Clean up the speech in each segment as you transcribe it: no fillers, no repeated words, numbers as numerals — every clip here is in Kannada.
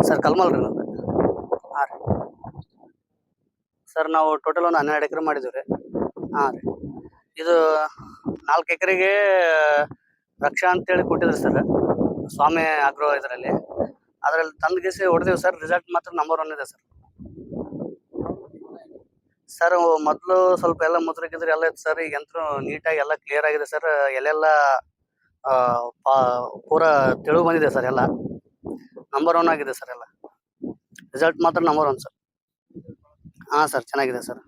ಸರ್ ಕಲ್ಮಲ್ ರೀ ನಮ್ದು. ಹಾಂ ರೀ ಸರ್ ನಾವು ಟೋಟಲ್ ಒಂದು 12 ಎಕರೆ ಮಾಡಿದ್ದೀವಿ ರೀ. ಹಾಂ ರೀ ಇದು 4 ಎಕರೆಗೆ ರಕ್ಷಾ ಅಂತೇಳಿ ಕೊಟ್ಟಿದ್ರು ಸರ್, ಸ್ವಾಮಿ ಆಗ್ರೋ ಇದರಲ್ಲಿ. ಅದರಲ್ಲಿ ತಂದು ಹೊಡೆದೇವು ಸರ್. ರಿಸಲ್ಟ್ ಮಾತ್ರ ನಂಬರ್ 1 ಇದೆ ಸರ್. ಸರ್ ಮೊದಲು ಸ್ವಲ್ಪ ಎಲ್ಲ ಮುದ್ರಗಿದ್ರೆ ಎಲ್ಲ ಇತ್ತು ಸರ್. ಈಗಂತೂ ನೀಟಾಗಿ ಎಲ್ಲ ಕ್ಲಿಯರ್ ಆಗಿದೆ ಸರ್. ಎಲೆಲ್ಲ ಪೂರಾ ತೆಳು ಬಂದಿದೆ ಸರ್. ಎಲ್ಲ ನಂಬರ್ 1 ಆಗಿದೆ ಸರ್. ಎಲ್ಲ ರಿಸಲ್ಟ್ ಮಾತ್ರ ನಂಬರ್ 1 ಸರ್. ಹಾಂ ಸರ್ ಚೆನ್ನಾಗಿದೆ ಸರ್.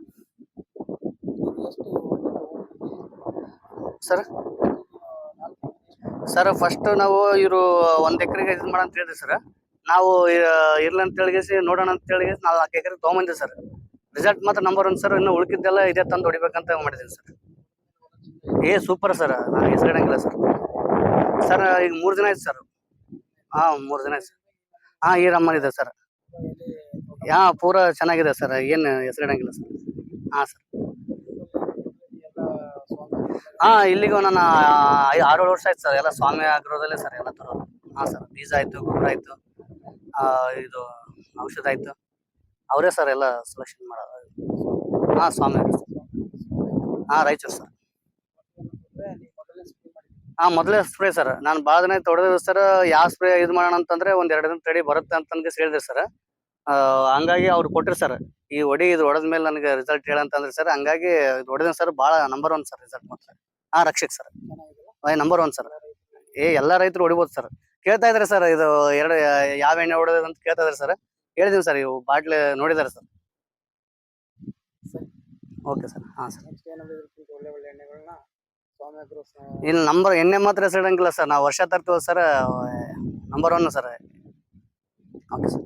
ಸರ್ ಸರ್ ಫಸ್ಟ್ ನಾವು ಇವರು 1 ಎಕರೆಗೆ ಇದು ಮಾಡೋಣ ಅಂತ ಹೇಳಿದ್ರಿ ಸರ್. ನಾವು ಇರ್ಲಿ ಅಂತ ಹೇಳಿ ನೋಡೋಣ ಅಂತ ಹೇಳಿ 4 ಎಕರೆ ತೊಗೊಂಬಂದಿವಿ ಸರ್. ರಿಸಲ್ಟ್ ಮಾತ್ರ ನಂಬರ್ 1 ಸರ್. ಇನ್ನು ಉಳ್ಕಿದ್ದೆಲ್ಲ ಇದೇ ತಂದು ಹೊಡಿಬೇಕಂತ ಮಾಡಿದ್ದೀನಿ ಸರ್. Super sir. ನಾನು ಹೆಸರಿಡಂಗಿಲ್ಲ ಸರ್. ಸರ್ ಈಗ 3 ದಿನ ಆಯ್ತು ಸರ್. ಹಾಂ 3 ದಿನ ಆಯ್ತು ಸರ್. ಹಾಂ ಈ ರಮ್ಮನಿದೆ ಸರ್. ಪೂರಾ ಚೆನ್ನಾಗಿದೆ ಸರ್. ಏನು ಹೆಸರಿಡಂಗಿಲ್ಲ ಸರ್. ಹಾಂ ಸರ್. ಇಲ್ಲಿಗೂ ನಾನು 6-7 ವರ್ಷ ಆಯ್ತು ಸರ್. ಎಲ್ಲ ಸ್ವಾಮಿ ಆಗ್ರೋದಲ್ಲೇ ಸರ್ ಎಲ್ಲ ತರೋದು. ಹಾಂ ಸರ್. ಬೀಜ ಆಯ್ತು, ಗೊಬ್ಬರ ಆಯ್ತು, ಇದು ಔಷಧ ಆಯ್ತು, ಅವರೇ ಸರ್ ಎಲ್ಲ ಸೆಲೆಕ್ಷನ್ ಮಾಡೋದು. ಸ್ವಾಮಿ ಅವ್ರೆ ಸರ್. ರಾಯಚೂರು ಸರ್. ಮೊದಲೇ ಸ್ಪ್ರೇ ಸರ್. ನಾನು ಭಾಳ ದಿನ ಹೊಡೆದಿದ್ದೆ ಸರ್. ಯಾವ ಸ್ಪ್ರೇ ಇದು ಮಾಡೋಣ ಅಂತಂದ್ರೆ 1-2 ದಿನ ತಡಿ ಬರುತ್ತೆ ಅಂತ ಹೇಳಿದ್ರು ಸರ್. ಹಂಗಾಗಿ ಅವ್ರು ಕೊಟ್ಟರು ಸರ್. ಇದು ಹೊಡೆದ ಮೇಲೆ ನನಗೆ ರಿಸಲ್ಟ್ ಹೇಳಂತಂದ್ರೆ ಸರ್. ಹಂಗಾಗಿ ಇದು ಹೊಡೆದ ಸರ್. ಭಾಳ ನಂಬರ್ 1 ಸರ್ ರಿಸಲ್ಟ್ ಮಾತ್ರ. ರಕ್ಷಕ್ ಸರ್. Number 1 sir. ಎಲ್ಲ ರೈತರು ಹೊಡಿಬೋದು ಸರ್. ಕೇಳ್ತಾ ಇದಾರೆ ಸರ್. ಇದು ಯಾವ ಎಣ್ಣೆ ಹೊಡೆದ ಅಂತ ಕೇಳ್ತಾ ಇದಾರೆ ಸರ್. ಹೇಳಿದೀನಿ ಸರ್. ಇವು ಬಾಟ್ಲಿ ನೋಡಿದಾರೆ ಸರ್. Okay sir. ಹಾಂ ಸರ್. ಇಲ್ಲಿ ನಂಬರ್ ಎಣ್ಣೆ ಮಾತ್ರ ಹೆಸರಿಡಂಗಿಲ್ಲ ಸರ್. ನಾವು ವರ್ಷ ತರ್ತೀವಿ sir. Number 1 sir. Okay sir.